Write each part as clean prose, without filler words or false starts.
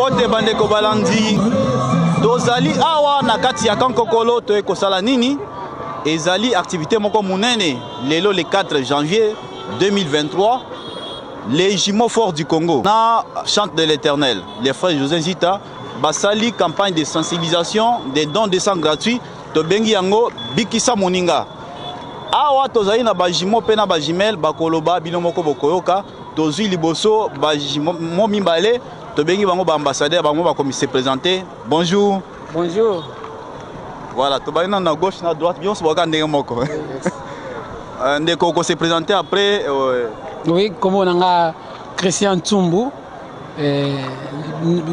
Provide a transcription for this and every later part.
Mbote bandeko balandi tozali awa na kati ya kankokolo to ekosala nini ezali activité moko munene lelo le 4 janvier 2023 les jumeaux forts du Congo na chante de l'Éternel les frères José Nzita basali campagne de sensibilisation des dons de sang gratuits to bengi yango bikisa moninga awa tozali na bajimo pe na bajimel bakoloba bino moko bokoyoka tozui liboso bajimo mibale to bengi bango ba ambassadeur bango ba commissaire présenté. Bonjour. Bonjour. Voilà, to bana na gauche na droite bien se boka ndenge moko. Ndeko ko se présenter après oui, comme on a Christian Tsumbu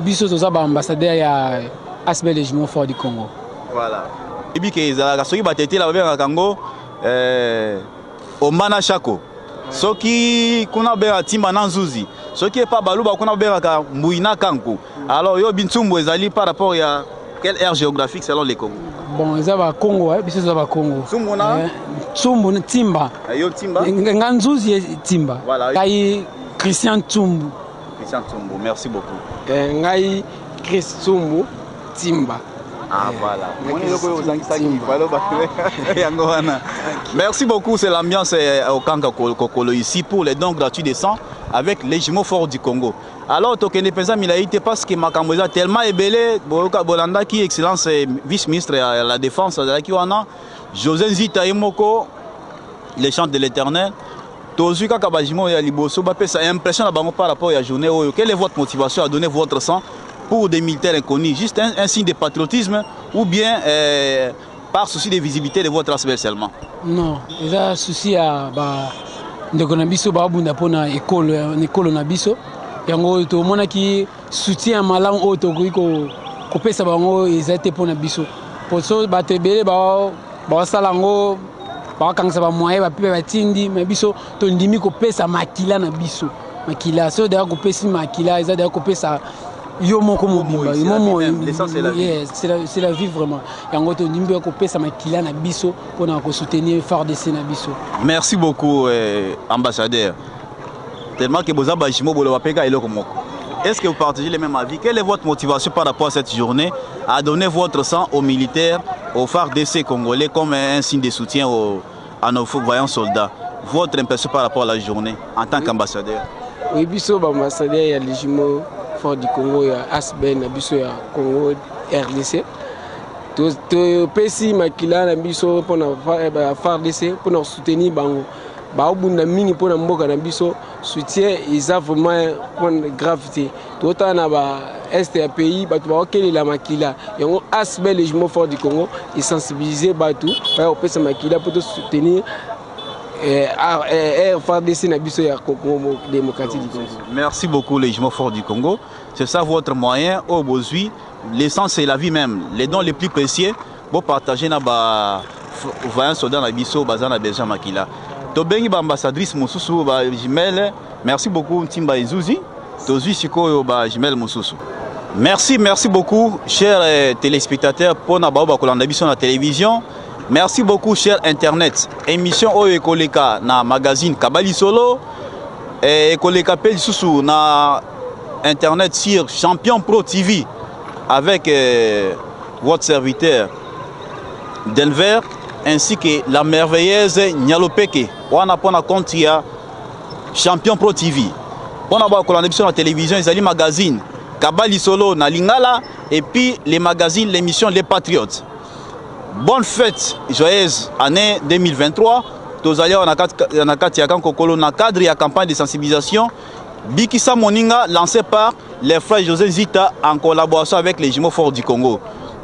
biso toza ba ambassadeur ya ASBEL les jumeaux forts du Congo. Voilà. Ebi ke ezala soki batete la ba kango Omana Chako. Soki kuna bera timba na nzuzi. Soki pas baluba kuna bera ka mbuina kanku. Alors yo bintumbu ezali par rapport à quelle aire géographique selon les Congo? Bon, ils ont Congo, biso za ba Congo. Tsumbu na Tsumbu na timba. Yo timba. Nganzuzi timba. Voilà. Kai Christian Tsumbu. Christian Tsumbu, merci beaucoup. Ngai Chris Tsumbu timba. Ah voilà. Merci beaucoup, c'est l'ambiance au Kanka Kokolo ici pour les dons gratuits de sang avec les jumeaux forts du Congo. Alors, Tokene Penza Milaïte parce que Makamboza tellement ébélé, Bolanda qui excellence vice-ministre à la défense de la Kiwana, José Nzita Emoko, les chants de l'Éternel. Tozuka Kabajimo et Liboso, ça impressionne par rapport à la journée. Quelle est votre motivation à donner votre sang pour des militaires inconnus? Juste un signe de patriotisme ou bien par souci de visibilité de votre ASBEL seulement? Non, il y a un souci à Ndekonabiso Babunda pour une école Nabiso. Il y a un monde qui soutient Malam Auto ko pesa bango ezate pour Nabiso. Pour ça, batebele ba salango ba kangsa ba moye ba pipe ba tindi Nabiso to ndimi ko pesa makila Nabiso. Makila so da ko pesa makila ezada ko pesa yo moko mobimba yo momo c'est la vie vraiment yango to ndimbe ko pesa makila na biso pona ko soutenir FARDC na biso. Merci beaucoup ambassadeur. Tellement que boza bajimo bolo bapeka eloko moko. Est-ce que vous partagez les mêmes avis? Quelle est votre motivation par rapport à cette journée à donner votre sang aux militaires, aux FARDC congolais comme un signe de soutien à nos voyants soldats? Votre impression par rapport à la journée en tant qu'ambassadeur? Oui, biso ambassadeur il y a les jumeaux forts du Congo ya ASBEL na biso ya Congo RDC. To pesi makila na biso pona FARDC pona soutenir bango. Ba obunda mingi pona mboka na biso soutien ils a vraiment une gravité. Tota na ba est ya pays batu ba okelela makila. Yango ASBEL les jumeaux forts du Congo et sensibiliser batu ba opesa makila pour soutenir FARDC na biso ya Congo démocratique du Congo. Merci beaucoup les jumeaux forts du Congo. C'est ça votre moyen au Bozui. L'essence c'est la vie même. Les dons les plus précieux pour partager na ba voyant soldat na biso bazana besoin makila. To bengi ba ambassadrice mususu ba jimel. Merci beaucoup Timba Izuzi. Tozui sikoyo ba jimel mususu. Merci beaucoup chers téléspectateurs pour na ba kolanda biso na télévision. Merci beaucoup cher internet. Émission Oyo Ekoleka na magazine Kabali Solo et Ekoleka Pel Susu na internet sur Champion Pro TV avec votre serviteur Denver ainsi que la merveilleuse Nyalopeke. On a pour compte ya Champion Pro TV. On a ba kolanda biso na télévision ezali magazine Kabali Solo na Lingala et puis les magazines l'émission Les Patriotes. Bonne fête, joyeuse année 2023. Tozali on a kati ya kankokolo na cadre de la campagne de sensibilisation Bikisa Moninga lancée par les frères José Nzita en collaboration avec les jumeaux forts du Congo.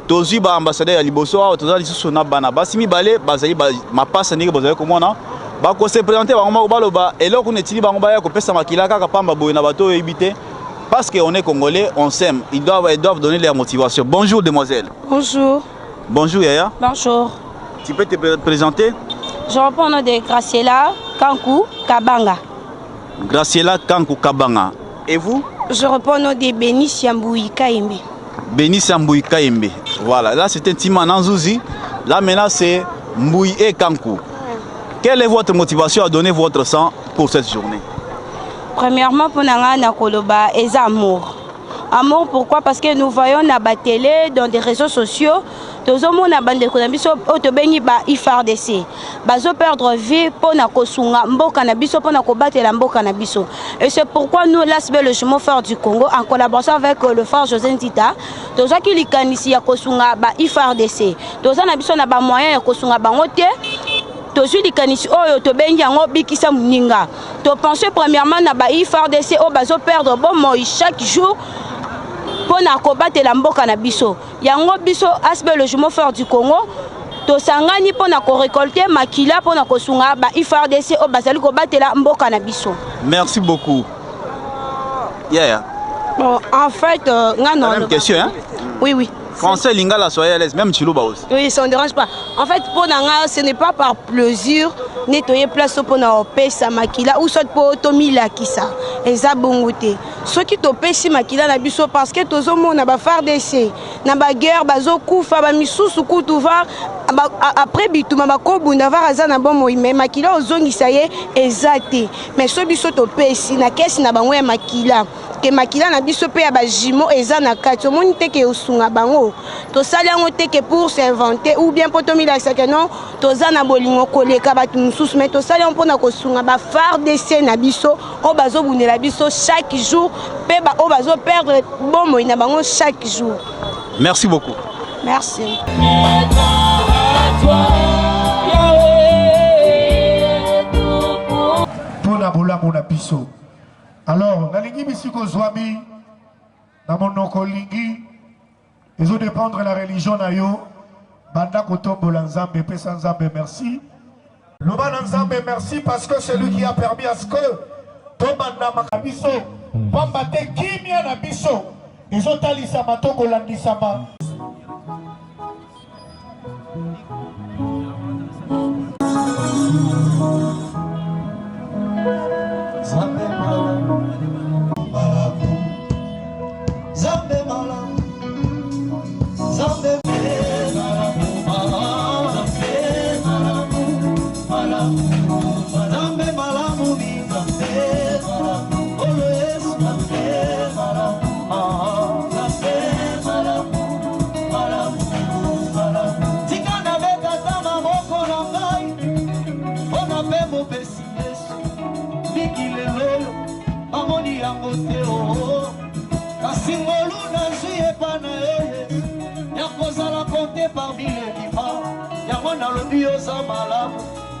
Tozi ba ambassadeur ya liboso tozali susu na bana basimi bale bazali ma passe ndenge bozali komona ba ko se présenter bango baloba eloko netili bango ba ya ko pesa makila kaka pamba boye na bato ebité parce que on est congolais, on s'aime, ils doivent donner leur motivation. Bonjour demoiselle. Bonjour. Bonjour Yaya. Bonjour. Tu peux te présenter? Je réponds au nom de Graciela Kankou Kabanga. Graciela Kankou Kabanga. Et vous? Je réponds au nom de Béni Siamboui Kaimbe. Béni Siamboui Kaimbe. Voilà, là c'était Tima Nanzouzi. Là maintenant c'est Mboui et Kankou. Quelle est votre motivation à donner votre sang pour cette journée? Premièrement, pour Nanga Nakoloba, et amour. Amour, pourquoi? Parce que nous voyons na ba télé, dans des réseaux sociaux, tozomona na bande ko na biso oto bengi ba IFARDC. Bazo perdre vie pour na kosunga mboka na biso pour na kobatela mboka na biso. Et c'est pourquoi nous l'ASB le chemin fort du Congo en collaboration avec le frère José Ntita, toza ki likanisi ya kosunga ba IFARDC. Toza na biso na ba moyen ya kosunga bango te. Tozui likanisi oyo to bengi yango bikisa muninga. To penser premièrement na ba IFARDC o bazo perdre bon moi chaque jour pour na kobatela mboka na biso. Yango biso ASB le chemin fort du Congo. To sangani pour na ko récolter makila pour na kosunga ba IFARDC o bazali ko batela mboka na biso. Merci beaucoup. Yeah. Bon, en fait, même question, hein? Oui. Français, lingala, soyez à l'aise, même Chilouba aussi. Oui, ça ne dérange pas. En fait, pour Nanga, ce n'est pas par plaisir nettoyer place pour na pesa makila ou soit pour tomila kisa. Eza bongote. Ce qui te pesi makila na biso parce que tozo mona ba FARDC, na ba guerre bazo kufa ba misusu kutuva après bituma ba kobunda va raza na bon moime makila ozongisa ye ezate. Mais ce biso to pesi na kesi na bango ya makila. Que makila na biso pe ya ba jimo eza na kati omoni te ke osunga bango to sali yango te ke pour s'inventer ou bien pour tomila que non toza na bolingo koleka batu mususu mais to sali yango mpona kosunga ba FARDC na biso o bazo bunela biso chaque jour pe ba o bazo perdre bomoi na bango chaque jour. Merci beaucoup. Merci. Pona bola mona biso. Alors, nalingi bisiko zwami na monoko lingi ezo dépendre la religion na yo banda kotombola nzambe pesa nzambe merci. Loba na nzambe merci parce que c'est lui qui a permis à ce que tobanda makabiso pamba te kimia na biso ezo talisa matoko landisama.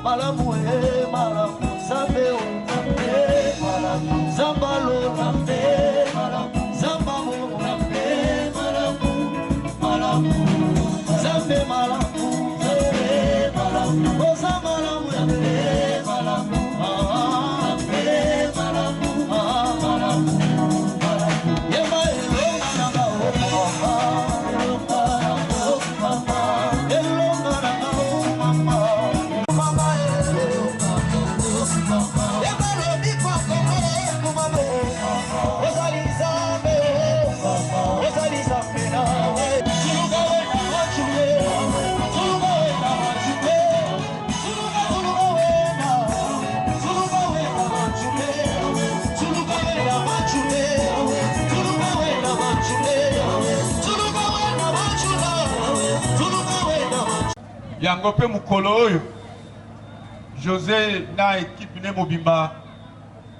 Malamu malamu zambe o zambe malamu zambalo zambe malamu zambamo zambe malamu zambe malamu zambe malamu o zambalamu zambe malamu zambe malamu yema elonga nanga o elonga nanga o mama. Yango pe mukolo oyo José na équipe ne mobimba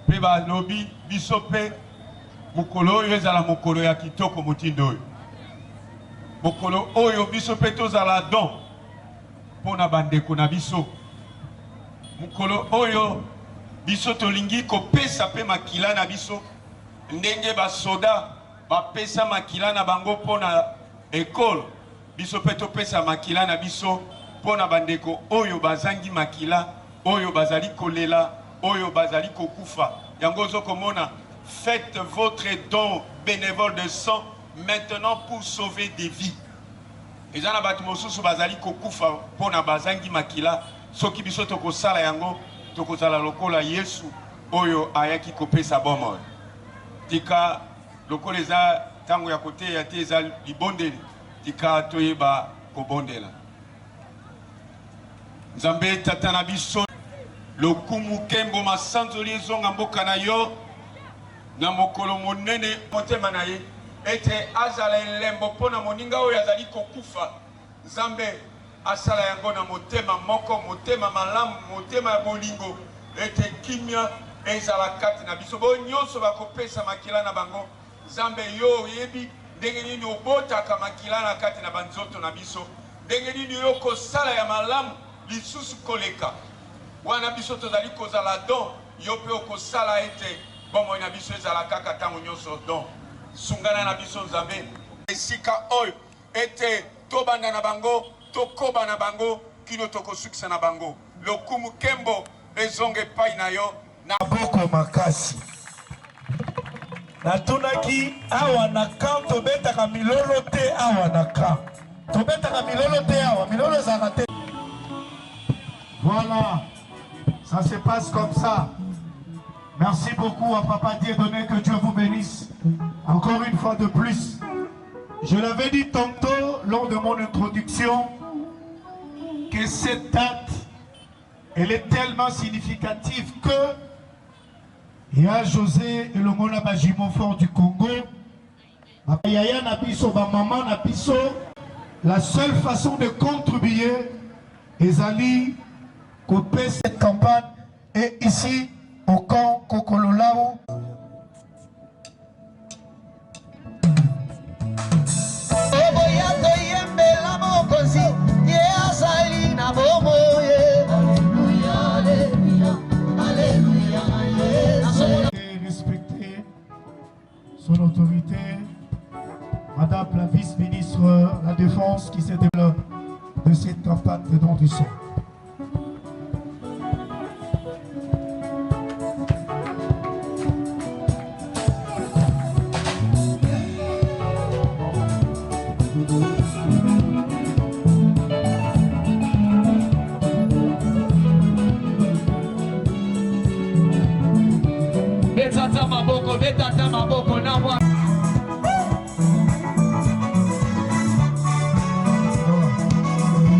pe ba lobi biso pe mukolo oyo ezala mukolo ya kitoko motindo oyo mukolo oyo biso pe tozala don pona bandeko na biso mukolo oyo biso tolingi kopesa pe makila na biso ndenge basoda bapesa makila na bango pona ekolo biso pe topesa makila na biso pona bandeko oyo bazangi makila oyo bazali kolela oyo bazali kokufa yango zokomona faites votre don bénévole de sang maintenant pour sauver des vies ezana batu mosusu bazali kokufa pona bazangi makila soki biso tokosala yango tokozala lokola Yesu oyo ayaki kopesa bomoi tika lokola eza tango ya kote ya te eza libondeli tika toyeba kobondela Nzambe tata na biso lokumu kembo masanzoli ezonga mboka na yo na mokolo monene motema na ye ete azala elembo mpona moninga oyo azali kokufa nzambe asala yango na motema moko motema malamu motema ya bolingo ete kimia ezala kati na biso bo nyonso bakopesa makila na bango nzambe yo oyebi ndenge nini obotaka makila na kati na banzoto na biso ndenge nini yo kosala ya malamu lisusu koleka wana biso tozali kozala don yo mpe okosala ete bomoi na biso ezala kaka ntango nyonso don sungana na biso nzambe esika oyo ete tobanda na bango tokoba na bango kino tokosukisa na bango lokumu kembo ezonge epai na yo na boko makasi natunaki awa na camp tobetaka milolo te awa na camp tobetaka milolo te awa milolo ezalaka te. Voilà, ça se passe comme ça. Merci beaucoup à Papa Dieudonné, que Dieu vous bénisse. Encore une fois de plus. Je l'avais dit tantôt lors de mon introduction que cette date, elle est tellement significative que il y a José et le Mona Bajimo fort du Congo. Yaya Nabiso, maman Nabiso, la seule façon de contribuer est Ali couper cette campagne et ici au camp Kokololao. Et respecter son autorité, Madame la vice-ministre de la Défense qui s'est développée de cette campagne de don du sang. Betata maboko na mwa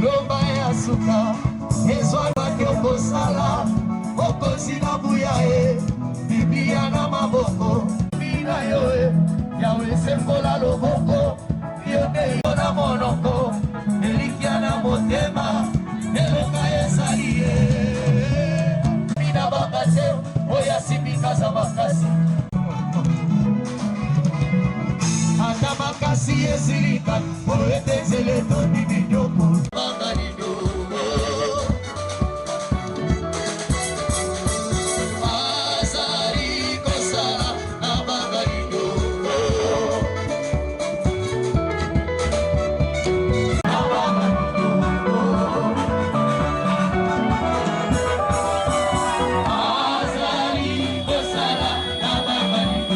loba ya suka ezwaka kyokosala okosi na buya e biblia na maboko bina yo e yawe sembola loboko yo nde yo na monoko elikia na motema eloka ezali e bina bakase oya simikaza makasi ata makasi esilika po ete nzele toni binyoko bangalido azali kosala na bangalido azali kosala na bangalido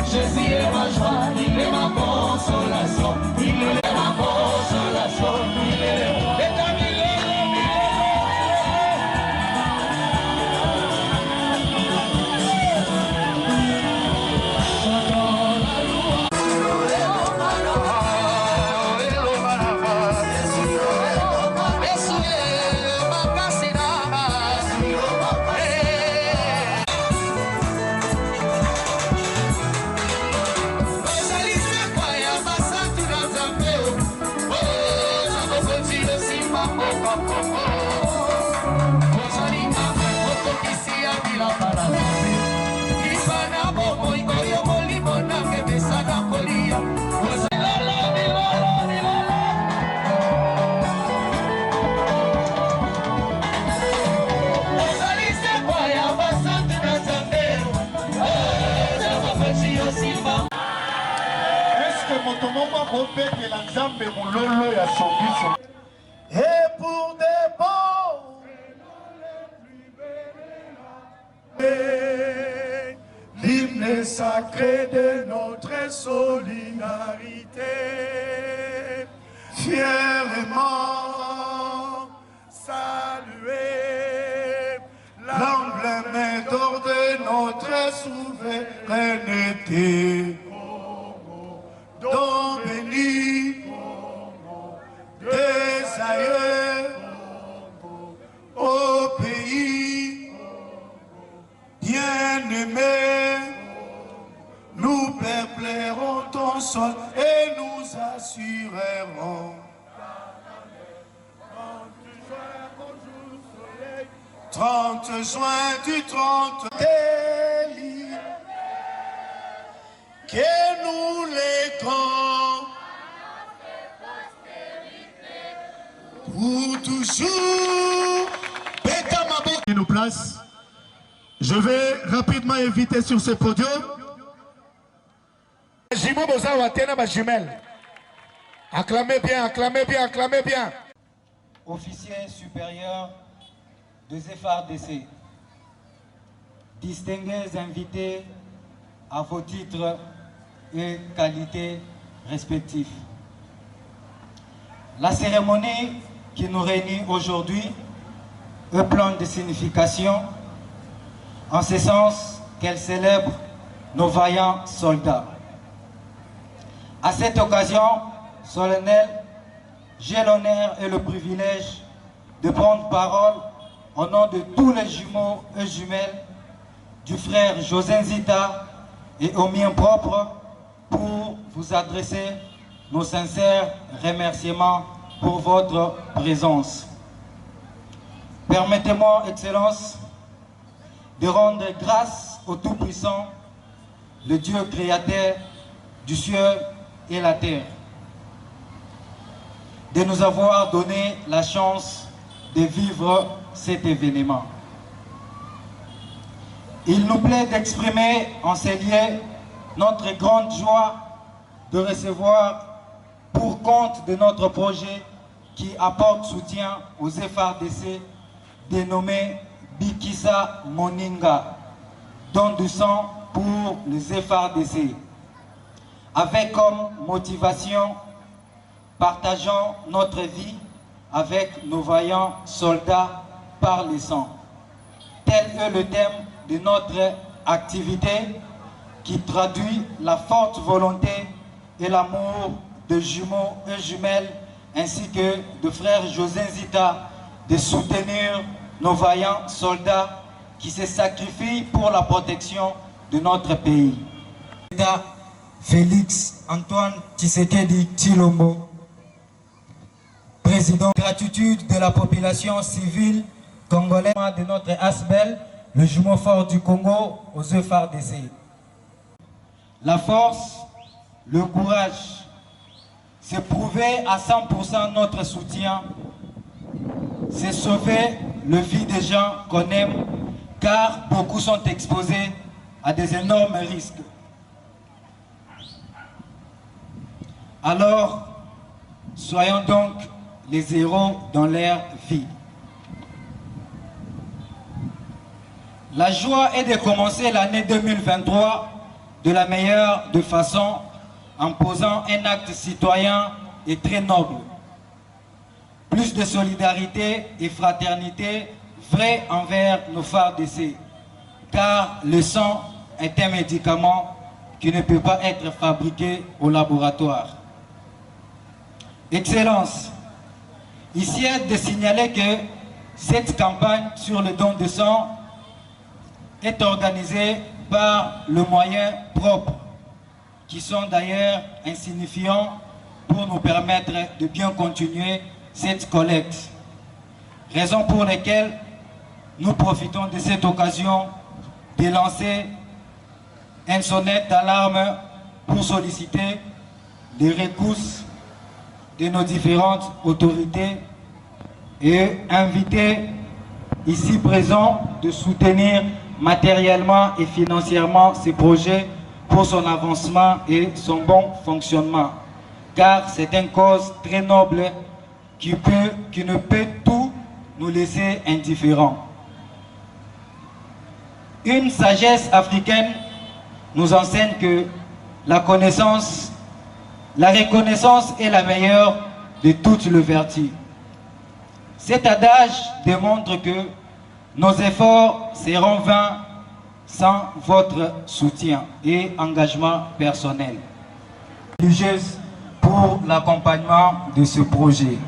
Jésus est ma joie, il est ma consolation, il est ma consolation, il est le roi. Et pour des bons, l'hymne sacré de notre solidarité, fièrement saluer l'emblème d'or de notre souveraineté. bien-aimé, nous peuplerons ton sol et nous assurerons. 30 juin du 30 délit, que nous léguons pour toujours. Nos places. Je vais rapidement inviter sur ce podium. Acclamez bien, acclamez bien, acclamez bien. Officier supérieur de FARDC, distingués invités à vos titres et qualités respectifs. La cérémonie qui nous réunit aujourd'hui est pleine de signification, en ce sens qu'elle célèbre nos vaillants soldats. À cette occasion solennelle, j'ai l'honneur et le privilège de prendre parole au nom de tous les jumeaux et jumelles du frère José Nzita et au mien propre pour vous adresser nos sincères remerciements pour votre présence. Permettez-moi, Excellence, de rendre grâce au Tout-Puissant, le Dieu créateur du ciel et la terre, de nous avoir donné la chance de vivre cet événement. Il nous plaît d'exprimer en ces lieux notre grande joie de recevoir pour compte de notre projet qui apporte soutien aux FARDC dénommé Bikisa Moninga, don du sang pour les FARDC, avec comme motivation partageons notre vie avec nos vaillants soldats par le sang. Tel est le thème de notre activité qui traduit la forte volonté et l'amour de jumeaux et jumelles ainsi que de frère José Nzita de soutenir nos vaillants soldats qui se sacrifient pour la protection de notre pays. Félix Antoine Tshisekedi Tshilombo, président, gratitude de la population civile congolaise de notre ASBEL, le jumeau fort du Congo aux FARDC. La force, le courage, c'est prouver à 100% notre soutien, c'est sauver le vie des gens qu'on aime, car beaucoup sont exposés à des énormes risques. Alors, soyons donc les héros dans leur vie. La joie est de commencer l'année 2023 de la meilleure de façon en posant un acte citoyen et très noble. Plus de solidarité et fraternité vraie envers nos FARDC, car le sang est un médicament qui ne peut pas être fabriqué au laboratoire. Excellence, ici est de signaler que cette campagne sur le don de sang est organisée par le moyen propre, qui sont d'ailleurs insignifiants pour nous permettre de bien continuer cette collecte. Raison pour laquelle nous profitons de cette occasion de lancer une sonnette d'alarme pour solliciter les recours de nos différentes autorités et inviter ici présents de soutenir matériellement et financièrement ces projets pour son avancement et son bon fonctionnement. Car c'est une cause très noble qui ne peut tout nous laisser indifférents. Une sagesse africaine nous enseigne que la reconnaissance est la meilleure de toutes les vertus. Cet adage démontre que nos efforts seront vains sans votre soutien et engagement personnel. Religieuse pour l'accompagnement de ce projet.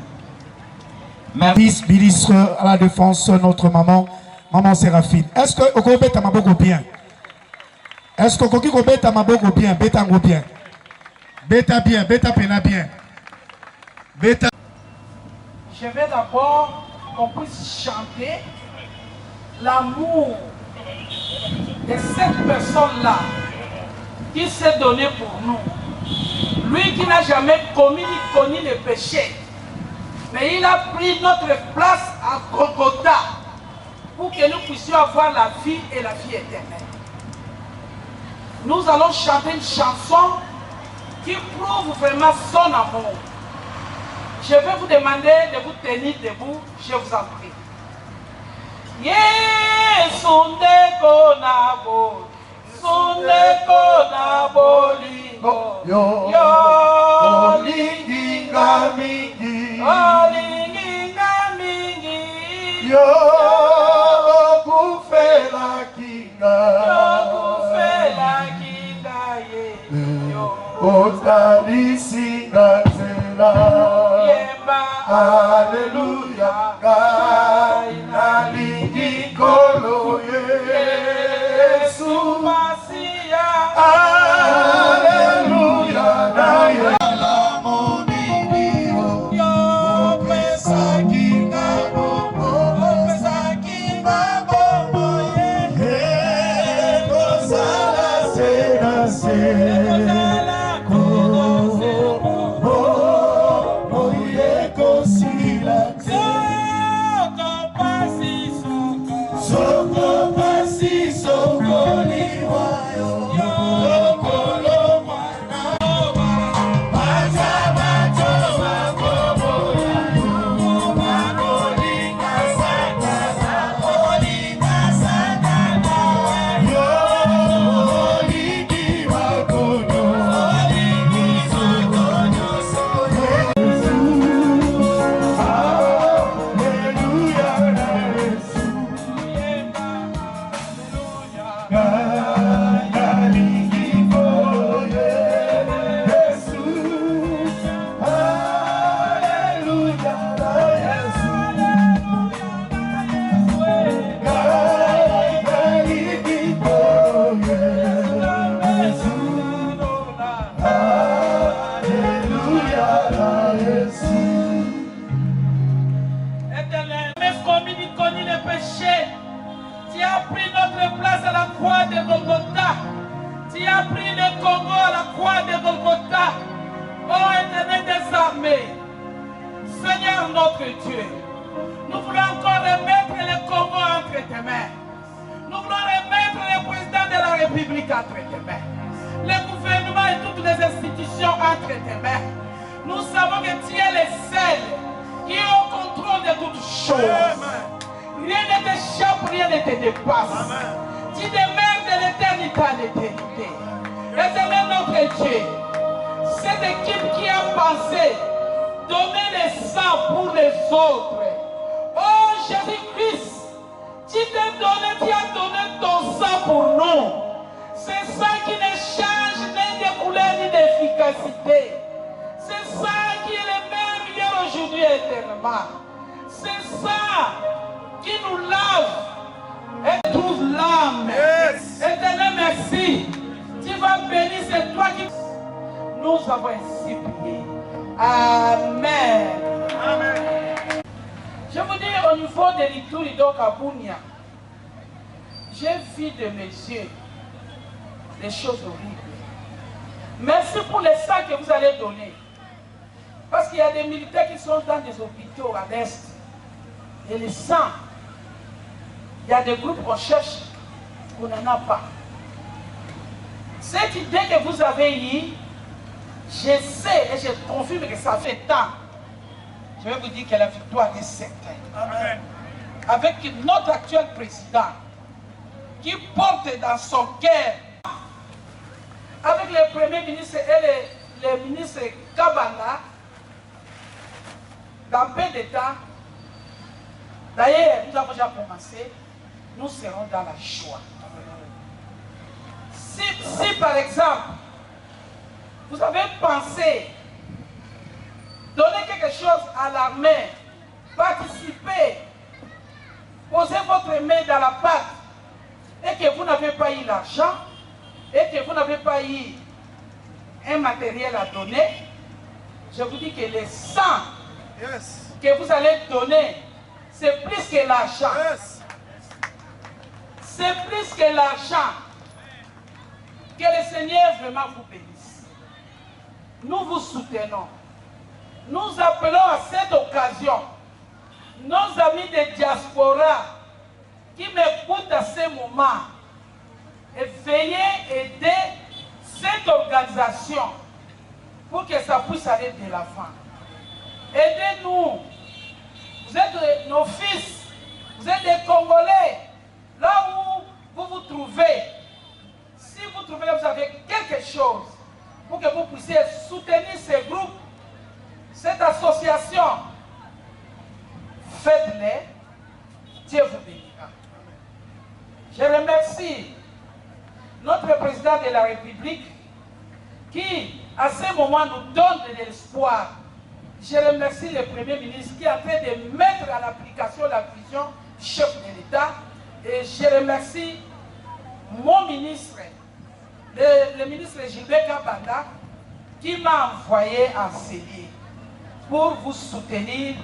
Merci, ministre à la Défense, notre maman, maman Séraphine. Est-ce que vous pouvez mettre ma beaucoup bien? Est-ce que vous pouvez bêta maboko bien, bêta ngo bien. Bêta bien, bêta pena bien. Bêta. Je vais d'abord qu'on puisse chanter l'amour de cette personne-là qui s'est donné pour nous. Lui qui n'a jamais commis ni connu le péché, mais il a pris notre place à Golgotha pour que nous puissions avoir la vie et la vie éternelle. Nous allons chanter une chanson qui prouve vraiment son amour. Je vais vous demander de vous tenir debout, je vous en prie. Yesu nabo, sundeko nabo lingo, yo linginga mingi, linginga mingi, yo kufela kinga ye, yo otalisi ngatela, yemba, Alléluia, gai nalingi kolo Yesu Masia, Alléluia, na ye. Seigneur notre Dieu, nous voulons encore remettre le Congo entre tes mains. Nous voulons remettre le président de la République entre tes mains. Le gouvernement et toutes les institutions entre tes mains. Nous savons que tu es le seul qui est au contrôle de toutes choses. Rien ne t'échappe, rien ne te dépasse. Tu demeures de l'éternité à l'éternité. Éternel notre Dieu, cette équipe qui a pensé donner le sang pour les autres. Oh Jésus-Christ, tu as donné ton sang pour nous. C'est ça qui ne change ni de couleur ni d'efficacité. C'est ça qui est le même hier, aujourd'hui et éternellement. C'est ça qui nous lave et trouve l'âme. Éternel, merci. Tu vas bénir, c'est toi qui... Nous avons ainsi prié. Amen. Amen. Je vous dis au niveau de l'Ituri d'Okabounia, j'ai vu de mes yeux des choses horribles. Merci pour les sang que vous allez donner. Parce qu'il y a des militaires qui sont dans des hôpitaux à l'Est. Et le sang, il y a des groupes qu'on cherche, qu'on n'en a pas. Cette idée que vous avez eue, je sais et je confirme que ça fait temps. Je vais vous dire que la victoire est certaine. Amen. Avec notre actuel président qui porte dans son cœur, avec le premier ministre et le ministre Kabanga, dans peu de temps, d'ailleurs nous avons déjà commencé, nous serons dans la joie. Si par exemple, vous avez pensé donner quelque chose à l'armée, participer, poser votre main dans la pâte et que vous n'avez pas eu l'argent, et que vous n'avez pas eu un matériel à donner, je vous dis que le sang que vous allez donner, c'est plus que l'argent. C'est plus que l'argent. Que le Seigneur vraiment vous bénisse. Nous vous soutenons. Nous appelons à cette occasion nos amis de diaspora qui m'écoutent à ce moment et veuillez aider cette organisation pour que ça puisse aller de l'avant. Aidez-nous. Vous êtes nos fils, vous êtes des Congolais. Là où vous vous trouvez, si vous trouvez que vous avez quelque chose pour que vous puissiez soutenir ce groupe, cette association, faites-le, Dieu vous bénira. Je remercie notre président de la République qui, à ce moment, nous donne de l'espoir. Je remercie le Premier ministre qui est en train de mettre en application la vision du chef de l'État. Et je remercie mon ministre, le ministre Gilbert Kabanda, qui m'a envoyé enseigner pour vous soutenir.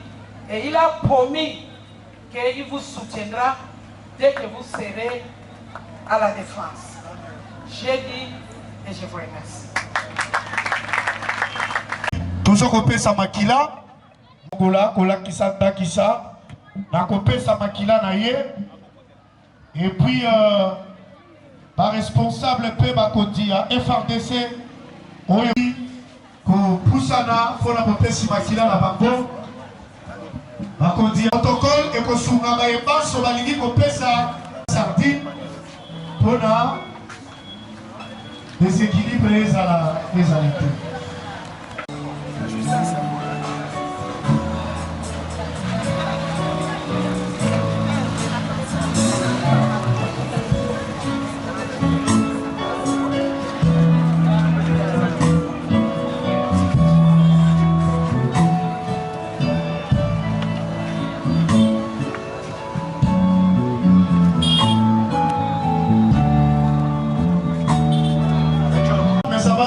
Et il a promis qu'il vous soutiendra dès que vous serez à la défense. J'ai dit et je vous remercie. Toujours copé sa makila, kola kisa takisa, na copé sa makila na ye. Et puis par responsable peu bakoti à FRDC, oyebi ko pusana fona copé sa makila na bango. Bakoti protocole et ko sunga ba yeba so balingi copé sa sardine pona déséquilibre les alité.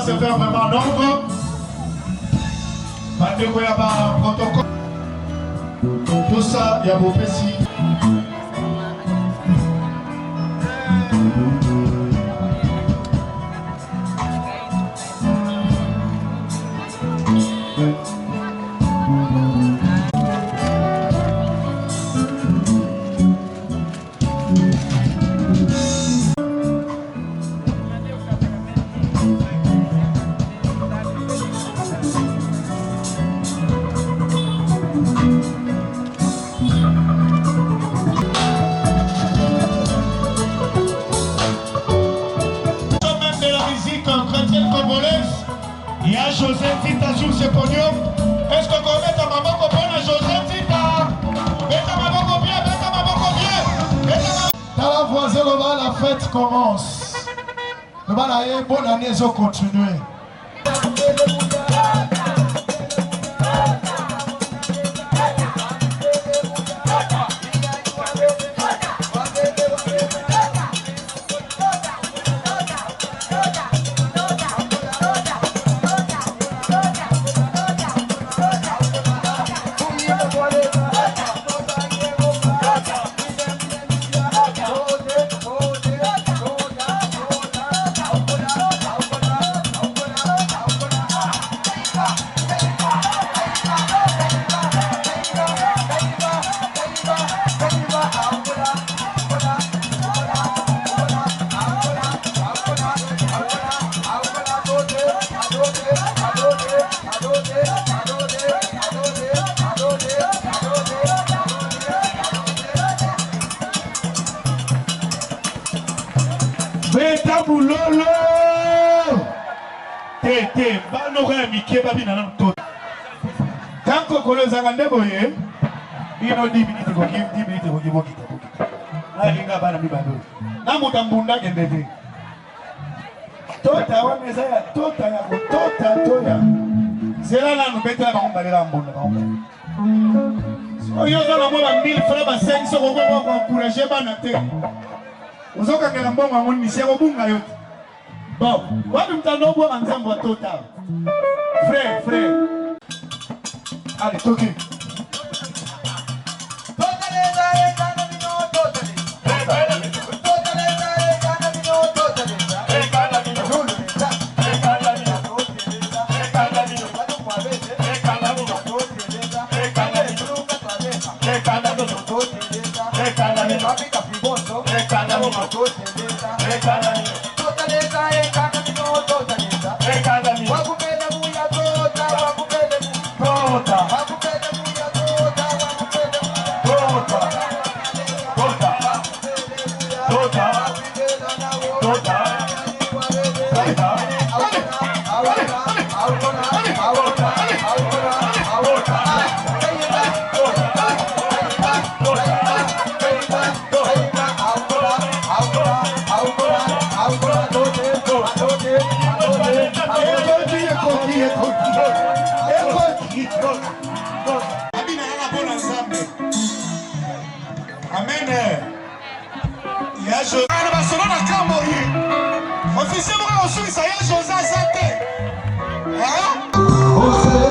Se faire vraiment en ordre. Bandeko ya ba protocole. Tout ça, il y a beau pessi. Il y a José Tita sur ce podium. Est-ce qu'on peut mettre ma main pour José Tita? Mettez ma main bien, mettez ma main bien. Dans la voisine, la fête commence. Le bal a bonne année, ils ont continué. Beta boulolo Tete, banore mikie babi nanan tot. Tant que kolo zangande boye, bino 10 minutes ko give 10 minutes ko give kita. Na linga bana mi bado. Na mutambunda kendete. Tota wa meza ya tota ya ko tota toya. Zela na no beta ba ngombalela mbunda ba ngomba. Oyo zona mo ba 1000 francs ba 500 ko encourager bana te. Uzoka ngela mbongo ngoni miseko bunga yote. Bon, wapi mtanobo anzambo total. Frère, frère. Allez, toki.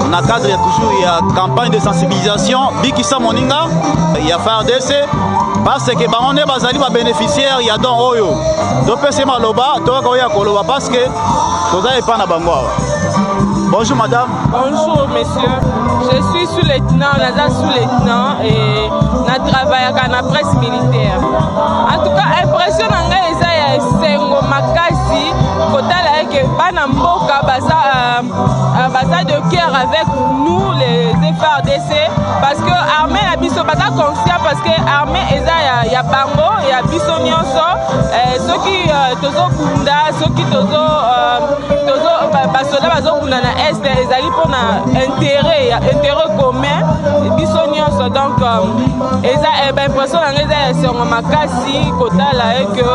Dans le cadre, il y a toujours une campagne de sensibilisation. Bikisa Moninga, il y a FARDC. Parce que on est les bénéficiaires, il y a donc Oyo. Donc, c'est Maloba, parce que vous n'avez pas de bango. Bonjour madame. Bonjour monsieur. Je suis sous-lieutenant, Naza sous-lieutenant et je travaille dans la presse militaire. En tout cas, l'impression que c'est Makasi, que Bana Mboka baza de cœur avec nous les FARDC parce que l'armée a biso baza conscient parce que l'armée il y a bango, il y a biso nyonso ceux qui tozo kunda, ceux qui tozo basoda bazo kunda na est ezali pona intérêt commun biso nyonso donc eza impression na ngeza songo makasi kotala que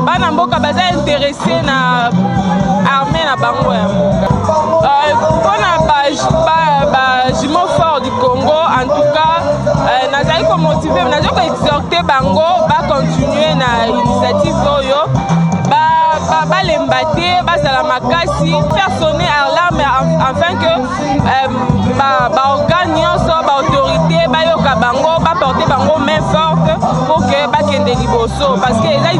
bana mboka baza intéressé na armée na bango ya mboka jumeau fort du Congo en tout cas nazali ko motiver nazali ko exhorter bango ba continuer na initiative oyo balemba te bazala makasi faire sonner alarme afin que baorgane nyonso baautorité bayoka bango baporter bango main forte pour que bakende liboso parce que eza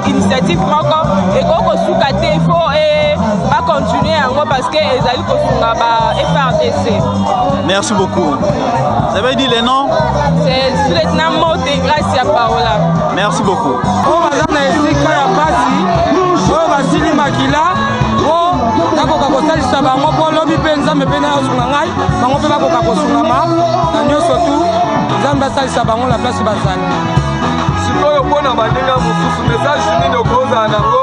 initiative moko ekoki kosuka te il faut bacontinue yango parce que ezali kosunga ba FARDC. Merci beaucoup. Vous avez dit les noms? C'est sous-lieutenant Mote Gracia Paola. Merci beaucoup. Basili makila o nakoka kosalisa bango mpo lobi mpe nzambe mpe nayosunga ngai bango mpe bakoka kosungama na nyonso tu nzambe asalisa bango na place bazali sikoyo mpona baninga mosusu message nini okozala nango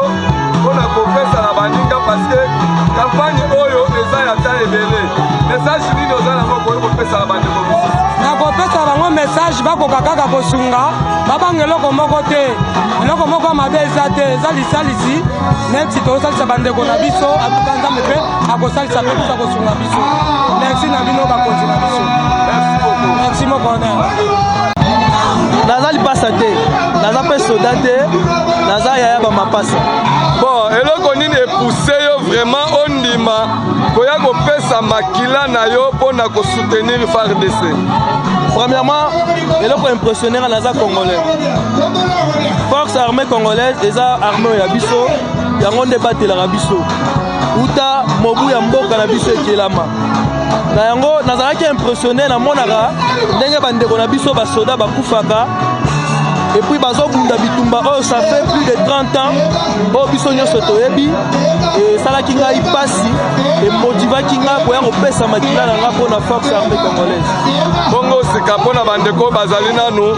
mpona kopesa na baninga parce kampagne oyo eza ya ta ebele message nini oza nango okoki kopesa na bandeko mosusu nakopesa bango message bakoka kaka kosunga babanga eloko moko te eloko moko mabe eza te eza lisalisi neti tozosalisa bandeko na biso atuka nzambe mpe akosalisa mpe biso akosunga biso merci na bino bakonzi na biso merci mokoner naza lipasa te naza mpe soda te naza yaya bamapasa bon eloko nini epousse yo vraiment ondima koya kopesa makila na yo mpona kosoutenir FARDC? Premièrement, eloko impressionnaire naza congolais. Force armée congolaise eza armée ya biso yango nde batelaka biso uta mobu ya mboka na biso ekelama na yango nazalaki impressionné namonaka ndenge bandeko na biso basoda bakufaka et puis bazobunda bitumba oyo ça fait plus de 30 ans oyo biso nyonso toyebi esalaki ngai pasi emotivaki ngai koya kopesa makila na ngai mpona force armée congolaise bongo sika mpona bandeko bazali nanu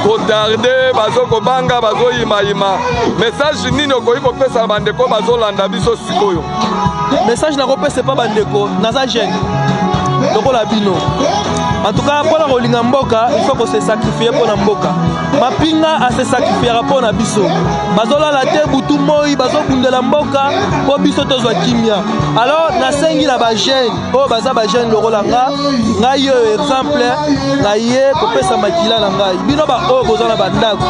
kotarde bazokobanga bazoyimayima message nini okoki kopesa bandeko bazolanda biso sikoyo? Message nakopesa pa bandeko naza jeune lokola bino. En tout cas, pour la Rolinga Mboka, il faut qu'on se sacrifie pour la Mboka. Mapinga a se sacrifier pour la biso. Bazola la terre, boutou moi, bazo kundela Mboka, pour biso tozwa kimia. Alors, na sengi la ba jeune, oh baza ba jeune lorolanga, ngai exemple, ngai ko pesa makila na ngai. Bino ba oh bozana ba ndako.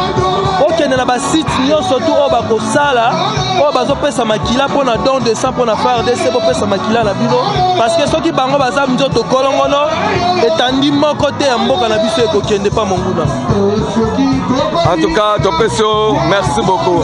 Okende na ba site nyo surtout oh ba ko sala, oh bazo pesa makila pour na don de sang pour na faire de c'est pour pesa makila na bino parce que ceux qui bango baza mzoto kolongono etandi moko te ya mboka na biso ekokende pa monguna. En tout cas, merci beaucoup.